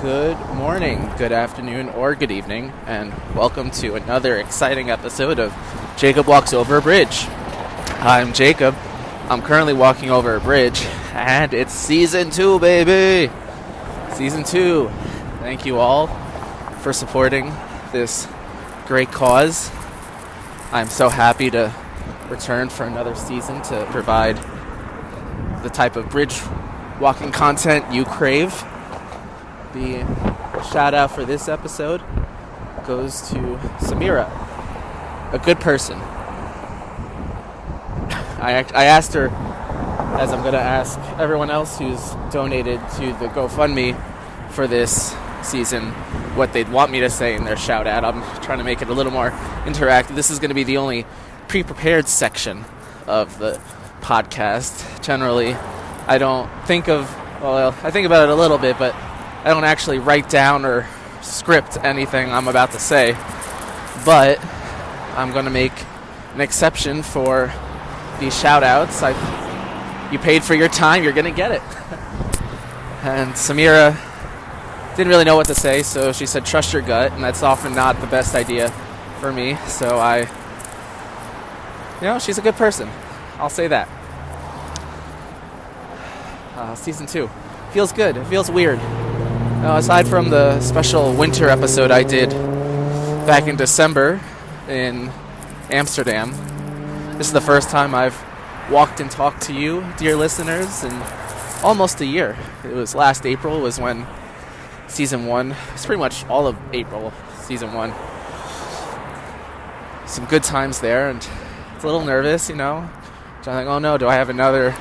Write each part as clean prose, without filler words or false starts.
Good morning, good afternoon, or good evening, and welcome to another exciting episode of Jacob Walks Over a Bridge. I'm Jacob. I'm currently walking over a bridge, and it's Season 2, baby! Season 2. Thank you all for supporting this great cause. I'm so happy to return for another season to provide the type of bridge walking content you crave. The shout out for this episode goes to Samira, a good person. I asked her, as I'm going to ask everyone else who's donated to the GoFundMe for this season, what they'd want me to say in their shout out. I'm trying to make it a little more interactive. This is going to be the only pre-prepared section of the podcast. Generally, I don't think of, I think about it a little bit, but I don't actually write down or script anything I'm about to say, but I'm going to make an exception for these shout-outs. You paid for your time, you're going to get it. And Samira didn't really know what to say, so she said, trust your gut, and that's often not the best idea for me, so she's a good person. I'll say that. Season 2. Feels good. It feels weird. Aside from the special winter episode I did back in December in Amsterdam, this is the first time I've walked and talked to you, dear listeners, in almost a year. It was last April was when Season 1, it's pretty much all of April, Season 1. Some good times there, and it's a little nervous, So I'm like, oh no, do I have another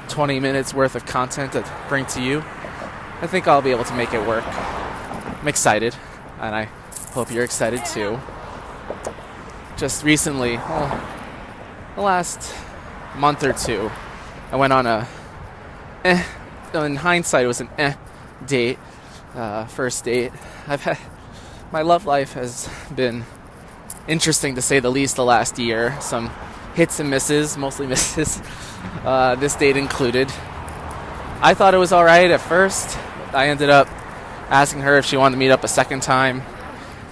20 minutes worth of content to bring to you? I think I'll be able to make it work. I'm excited, and I hope you're excited too. Just recently, the last month or two, I went on in hindsight, it was an date, first date. My love life has been interesting to say the least the last year. Some hits and misses, mostly misses, this date included. I thought it was alright at first. I ended up asking her if she wanted to meet up a second time.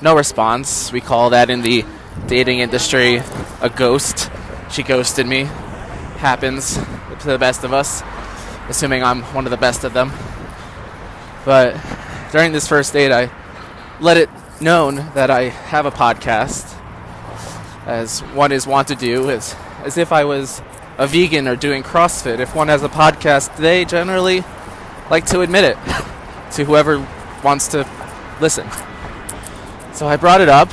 No response. We call that in the dating industry a ghost. She ghosted me. Happens to the best of us, assuming I'm one of the best of them. But during this first date, I let it known that I have a podcast, as one is wont to do, as if I was a vegan or doing CrossFit. If one has a podcast, they generally like to admit it to whoever wants to listen. So I brought it up,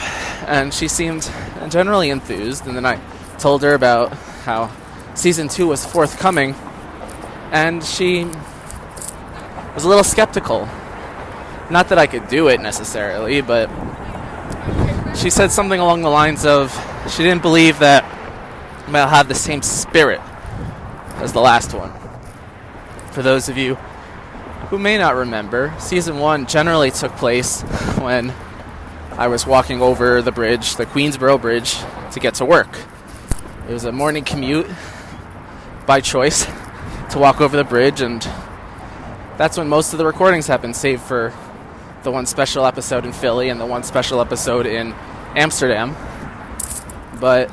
and she seemed generally enthused, and then I told her about how Season 2 was forthcoming, and she was a little skeptical. Not that I could do it necessarily, but she said something along the lines of she didn't believe that I'll have the same spirit as the last one. For those of you who may not remember, Season 1 generally took place when I was walking over the bridge, the Queensboro Bridge, to get to work. It was a morning commute by choice to walk over the bridge, and that's when most of the recordings happened, save for the one special episode in Philly and the one special episode in Amsterdam. But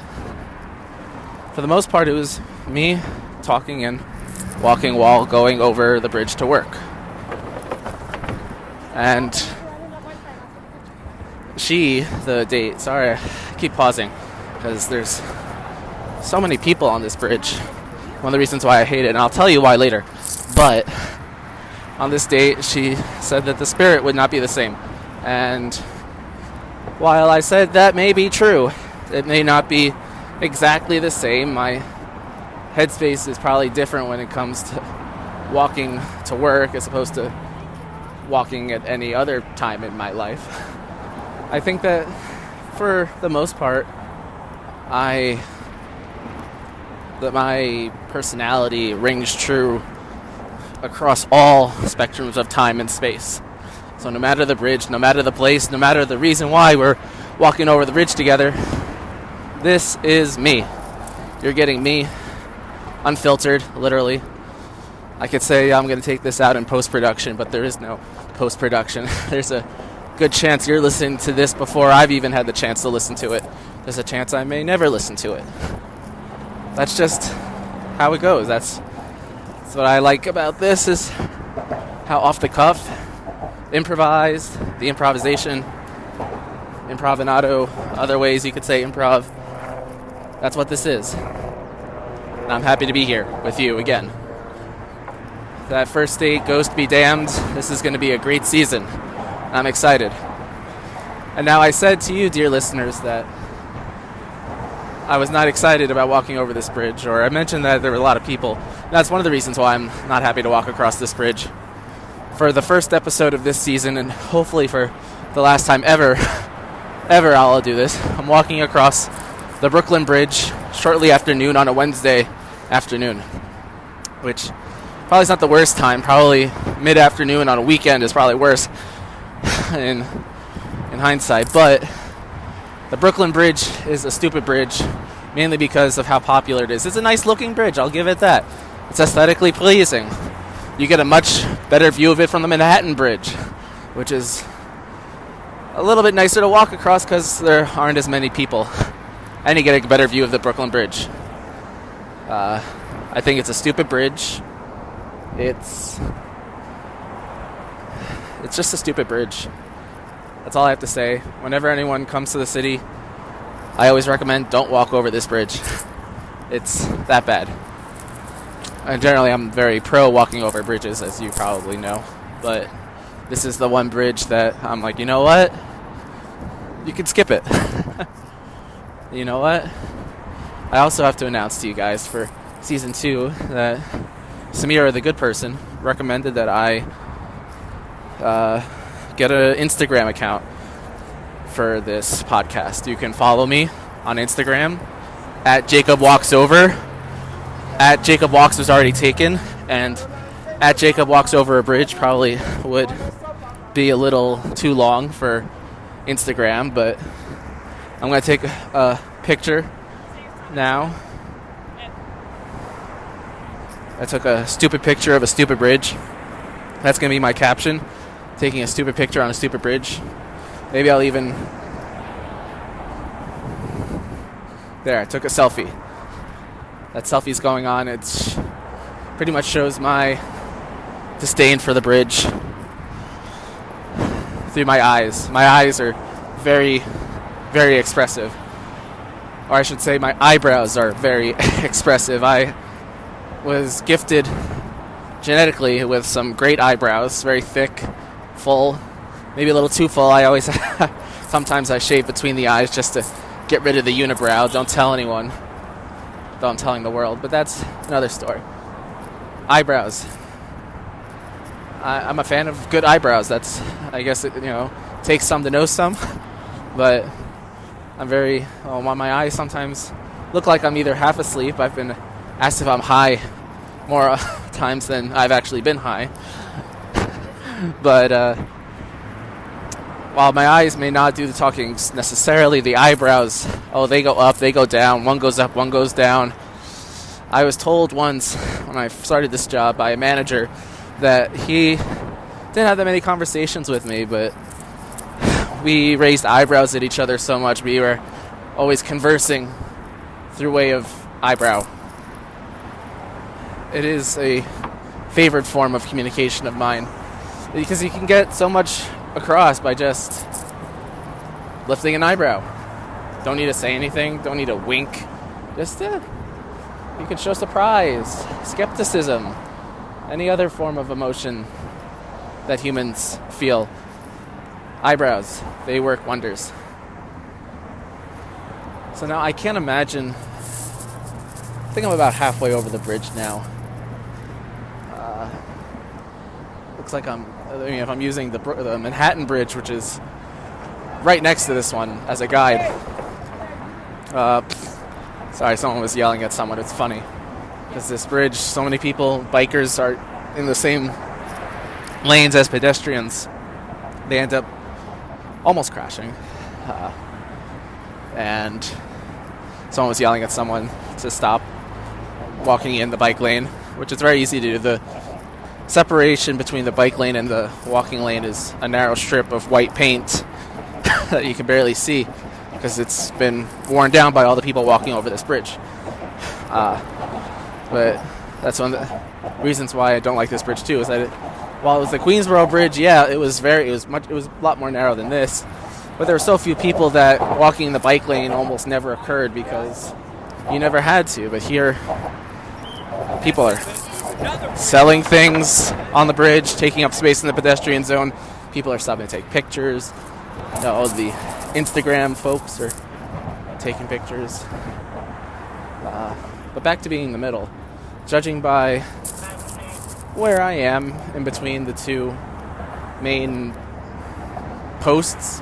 for the most part, it was me talking and walking while going over the bridge to work. And the date, sorry, I keep pausing because there's so many people on this bridge. One of the reasons why I hate it, and I'll tell you why later. But on this date, she said that the spirit would not be the same. And while I said that may be true, it may not be exactly the same. My headspace is probably different when it comes to walking to work as opposed to walking at any other time in my life. I think that for the most part, that my personality rings true across all spectrums of time and space. So no matter the bridge, no matter the place, no matter the reason why we're walking over the bridge together, this is me. You're getting me, unfiltered, literally. I could say I'm going to take this out in post-production, but there is no post-production. There's a good chance you're listening to this before I've even had the chance to listen to it. There's a chance I may never listen to it. That's just how it goes. That's what I like about this, is how off the cuff, improvised, the improvisation, improvinato, other ways you could say improv. That's what this is. And I'm happy to be here with you again. That first date, Ghost be damned. This is going to be a great season. I'm excited. And now I said to you, dear listeners, that I was not excited about walking over this bridge, or I mentioned that there were a lot of people. That's one of the reasons why I'm not happy to walk across this bridge. For the first episode of this season, and hopefully for the last time ever I'll do this, I'm walking across the Brooklyn Bridge shortly after noon on a Wednesday afternoon, which probably is not the worst time. Probably mid-afternoon on a weekend is probably worse in hindsight. But the Brooklyn Bridge is a stupid bridge, mainly because of how popular it is. It's a nice-looking bridge, I'll give it that. It's aesthetically pleasing. You get a much better view of it from the Manhattan Bridge, which is a little bit nicer to walk across because there aren't as many people. And you get a better view of the Brooklyn Bridge. I think it's a stupid bridge. It's just a stupid bridge. That's all I have to say. Whenever anyone comes to the city, I always recommend don't walk over this bridge. It's that bad. And generally, I'm very pro walking over bridges, as you probably know. But this is the one bridge that I'm like, you know what? You can skip it. You know what? I also have to announce to you guys for Season 2 that Samira, the good person, recommended that I get an Instagram account for this podcast. You can follow me on Instagram at Jacob Walks Over. At Jacob Walks was already taken, and at Jacob Walks Over a Bridge probably would be a little too long for Instagram, but I'm going to take a picture now. I took a stupid picture of a stupid bridge. That's going to be my caption. Taking a stupid picture on a stupid bridge. Maybe I'll even... There, I took a selfie. That selfie's going on. It pretty much shows my disdain for the bridge through my eyes. My eyes are very, very expressive. Or I should say my eyebrows are very expressive. I was gifted genetically with some great eyebrows, very thick, full, maybe a little too full. I always, sometimes I shave between the eyes just to get rid of the unibrow. Don't tell anyone, though I'm telling the world, but that's another story. Eyebrows. I'm a fan of good eyebrows. That's, I guess, it takes some to know some, but I'm very, my eyes sometimes look like I'm either half asleep. I've been asked if I'm high more times than I've actually been high. But while my eyes may not do the talking necessarily, the eyebrows, they go up, they go down. One goes up, one goes down. I was told once when I started this job by a manager that he didn't have that many conversations with me, but we raised eyebrows at each other so much. We were always conversing through way of eyebrow. It is a favorite form of communication of mine, because you can get so much across by just lifting an eyebrow. Don't need to say anything. Don't need to wink. Just you can show surprise, skepticism, any other form of emotion that humans feel. Eyebrows, they work wonders. So now I can't imagine. I think I'm about halfway over the bridge now. Looks like if I'm using the Manhattan Bridge, which is right next to this one, as a guide. Sorry, someone was yelling at someone. It's funny. Because this bridge, so many people, bikers, are in the same lanes as pedestrians. They end up almost crashing. And someone was yelling at someone to stop walking in the bike lane, which is very easy to do. The separation between the bike lane and the walking lane is a narrow strip of white paint that you can barely see because it's been worn down by all the people walking over this bridge. But that's one of the reasons why I don't like this bridge too. Is that while it was the Queensboro Bridge, yeah, it was a lot more narrow than this. But there were so few people that walking in the bike lane almost never occurred because you never had to. But here, people are selling things on the bridge, taking up space in the pedestrian zone. People are stopping to take pictures. All the Instagram folks are taking pictures. But back to being in the middle. Judging by where I am in between the two main posts,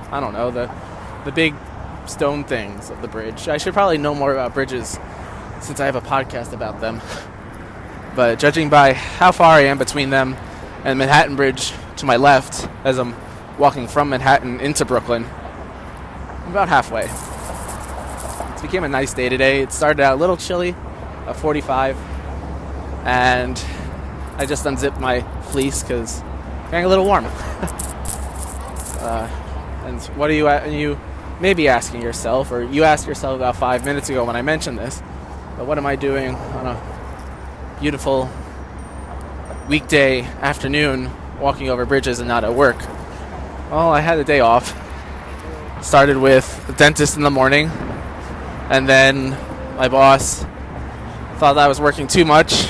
I don't know, the big stone things of the bridge. I should probably know more about bridges since I have a podcast about them. But judging by how far I am between them and Manhattan Bridge to my left as I'm walking from Manhattan into Brooklyn, I'm about halfway. It became a nice day today. It started out a little chilly, 45, and I just unzipped my fleece because it's getting a little warm. And what are you may be asking yourself, or you asked yourself about 5 minutes ago when I mentioned this, but what am I doing on a beautiful weekday afternoon walking over bridges and not at work? Well, I had a day off. Started with the dentist in the morning, and then my boss thought that I was working too much.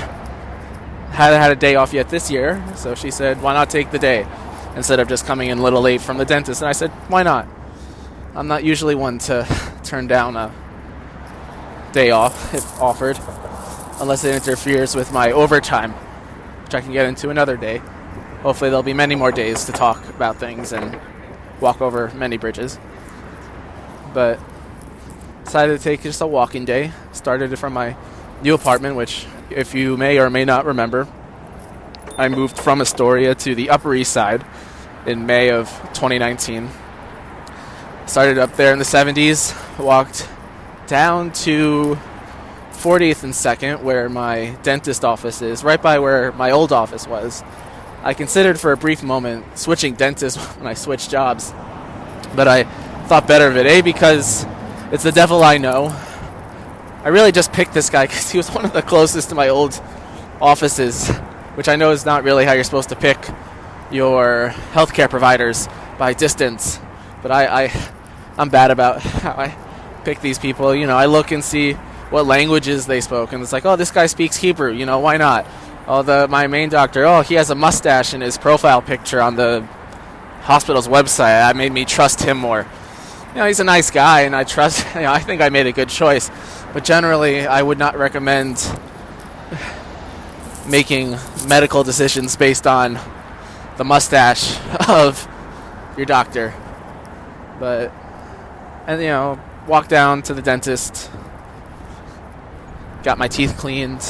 Hadn't had a day off yet this year, so she said, why not take the day instead of just coming in a little late from the dentist? And I said, why not? I'm not usually one to turn down a day off if offered, unless it interferes with my overtime, which I can get into another day. Hopefully there'll be many more days to talk about things and walk over many bridges. But decided to take just a walking day. Started from my new apartment, which, if you may or may not remember, I moved from Astoria to the Upper East Side in May of 2019. Started up there in the 70s, walked down to 40th and 2nd, where my dentist office is, right by where my old office was. I considered for a brief moment switching dentists when I switched jobs, but I thought better of it, because it's the devil I know. I really just picked this guy because he was one of the closest to my old offices, which I know is not really how you're supposed to pick your healthcare providers, by distance. But I'm bad about how I pick these people. You know, I look and see what languages they spoke, and it's like, oh, this guy speaks Hebrew. You know, why not? Oh, my main doctor, oh, he has a mustache in his profile picture on the hospital's website. That made me trust him more. You know, he's a nice guy, and I trust. You know, I think I made a good choice. But generally, I would not recommend making medical decisions based on the mustache of your doctor. And you know, walk down to the dentist, got my teeth cleaned,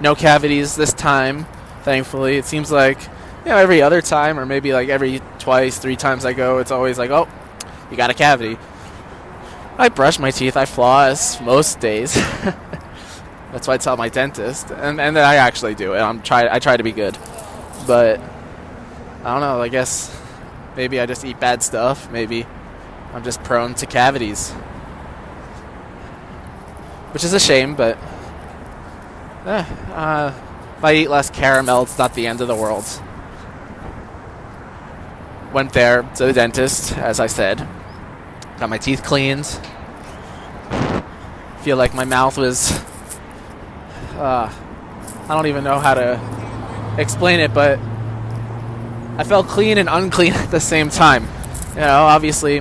no cavities this time, thankfully. It seems like, you know, every other time, or maybe like every 2-3 times I go, it's always like, oh, you got a cavity. I brush my teeth, I floss most days. That's why I tell my dentist, and then I actually do it. I try to be good, but I don't know. I guess maybe I just eat bad stuff. Maybe I'm just prone to cavities, which is a shame. But if I eat less caramel, it's not the end of the world. Went there to the dentist, as I said. Got my teeth cleaned. Feel like my mouth was... I don't even know how to explain it, but I felt clean and unclean at the same time. You know, obviously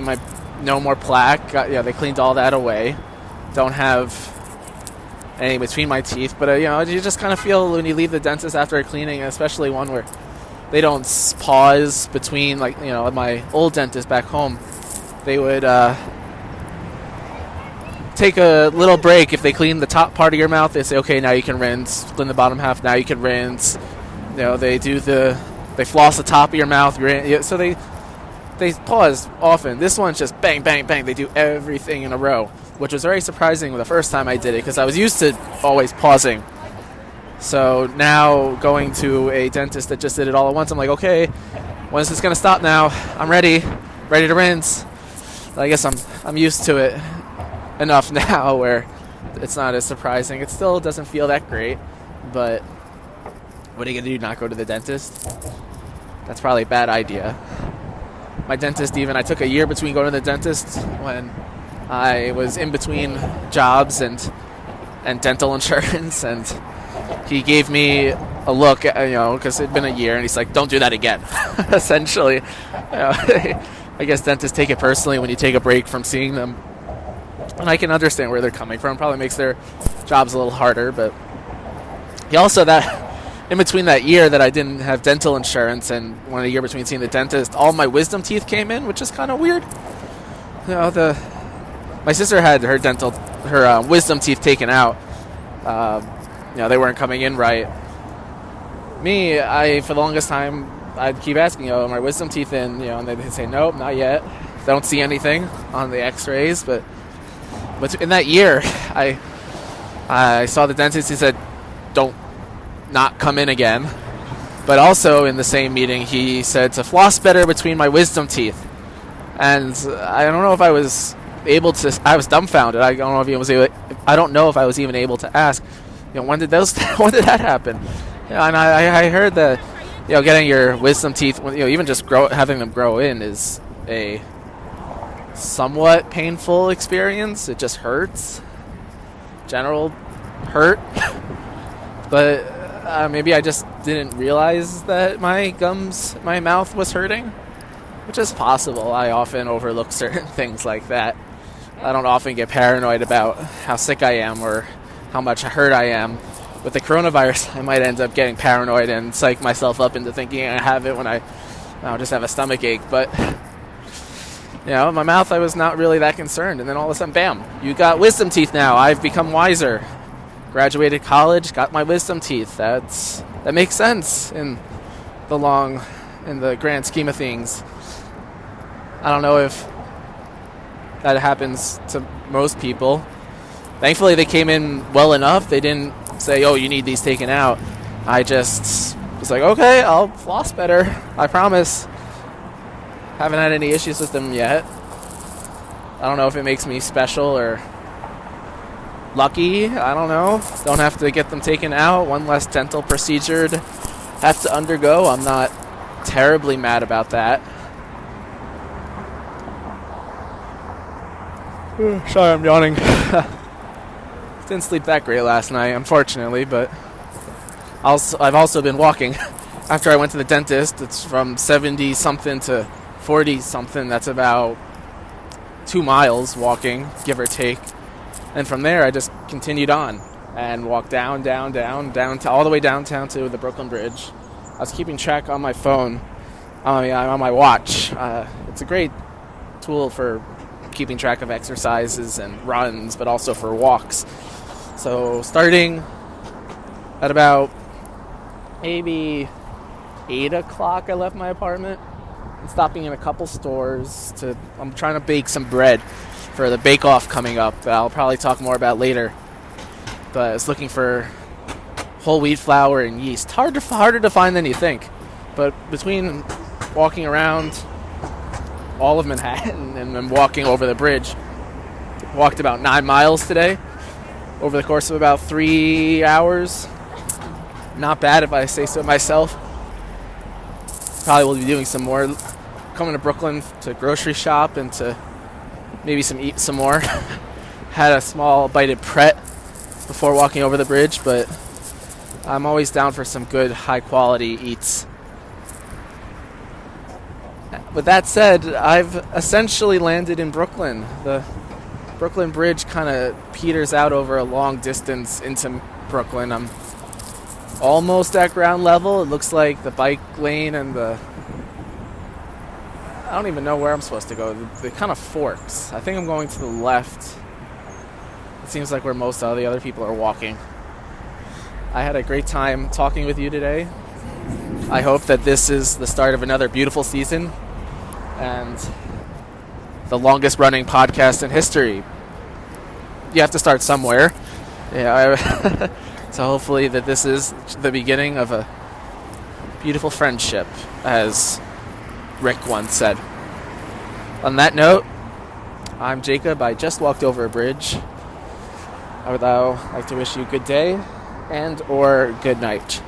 no more plaque. They cleaned all that away. Don't have any between my teeth, but you know, you just kind of feel when you leave the dentist after a cleaning, especially one where they don't pause between, like, you know, my old dentist back home, they would take a little break. If they clean the top part of your mouth, they say, okay, now you can rinse. Clean the bottom half, now you can rinse. You know, they floss the top of your mouth. So they pause often. This one's just bang, bang, bang. They do everything in a row, which was very surprising the first time I did it, because I was used to always pausing. So now going to a dentist that just did it all at once, I'm like, okay, when is this going to stop now? I'm ready to rinse. I guess I'm used to it enough now where it's not as surprising. It still doesn't feel that great, but what are you going to do, not go to the dentist? That's probably a bad idea. My dentist I took a year between going to the dentist when I was in between jobs and dental insurance, and he gave me a look, because it'd been a year, and he's like, don't do that again. Essentially, I guess dentists take it personally when you take a break from seeing them, and I can understand where they're coming from. Probably makes their jobs a little harder, but he also, that in between that year that I didn't have dental insurance and a year between seeing the dentist, all my wisdom teeth came in, which is kind of weird. My sister had her wisdom teeth taken out. They weren't coming in right. Me, for the longest time, I'd keep asking, my wisdom teeth in? And they'd say, nope, not yet. Don't see anything on the x-rays. But in that year, I saw the dentist. He said, don't not come in again. But also in the same meeting, he said to floss better between my wisdom teeth. And I don't know if I was able to. I was dumbfounded. I don't know if I was even able to ask, when did that happen? And I heard that, getting your wisdom teeth, even just having them grow in is a somewhat painful experience. It just hurts. General hurt. But maybe I just didn't realize that my mouth was hurting, which is possible. I often overlook certain things like that. I don't often get paranoid about how sick I am or how much hurt I am. With the coronavirus, I might end up getting paranoid and psych myself up into thinking I have it when I just have a stomach ache. But, my mouth, I was not really that concerned. And then all of a sudden, bam, you got wisdom teeth now. I've become wiser. Graduated college, got my wisdom teeth. That makes sense in the grand scheme of things. I don't know if that happens to most people. Thankfully, they came in well enough. They didn't say, you need these taken out. I just was like, okay, I'll floss better. I promise. Haven't had any issues with them yet. I don't know if it makes me special or lucky. I don't know. Don't have to get them taken out. One less dental procedure to have to undergo. I'm not terribly mad about that. Sorry, I'm yawning. Didn't sleep that great last night, unfortunately, but I've also been walking. After I went to the dentist, it's from 70-something to 40-something. That's about 2 miles walking, give or take. And from there, I just continued on and walked down to all the way downtown to the Brooklyn Bridge. I was keeping track on my phone, on my watch. It's a great tool for keeping track of exercises and runs, but also for walks. So starting at about maybe 8 o'clock, I left my apartment and stopping in a couple stores. I'm trying to bake some bread for the bake-off coming up that I'll probably talk more about later. But I was looking for whole wheat flour and yeast. Harder to find than you think. But between walking around all of Manhattan and then walking over the bridge, walked about 9 miles today over the course of about 3 hours. Not bad if I say so myself. Probably will be doing some more. Coming to Brooklyn to grocery shop and to maybe eat some more. Had a small bite of Pret before walking over the bridge, but I'm always down for some good high quality eats. With that said, I've essentially landed in Brooklyn. The Brooklyn Bridge kind of peters out over a long distance into Brooklyn. I'm almost at ground level. It looks like the bike lane and I don't even know where I'm supposed to go. It kind of forks. I think I'm going to the left. It seems like where most of the other people are walking. I had a great time talking with you today. I hope that this is the start of another beautiful season and the longest running podcast in history. You have to start somewhere. Yeah, So hopefully that this is the beginning of a beautiful friendship, as Rick once said. On that note, I'm Jacob. I just walked over a bridge. I would now like to wish you good day and or good night.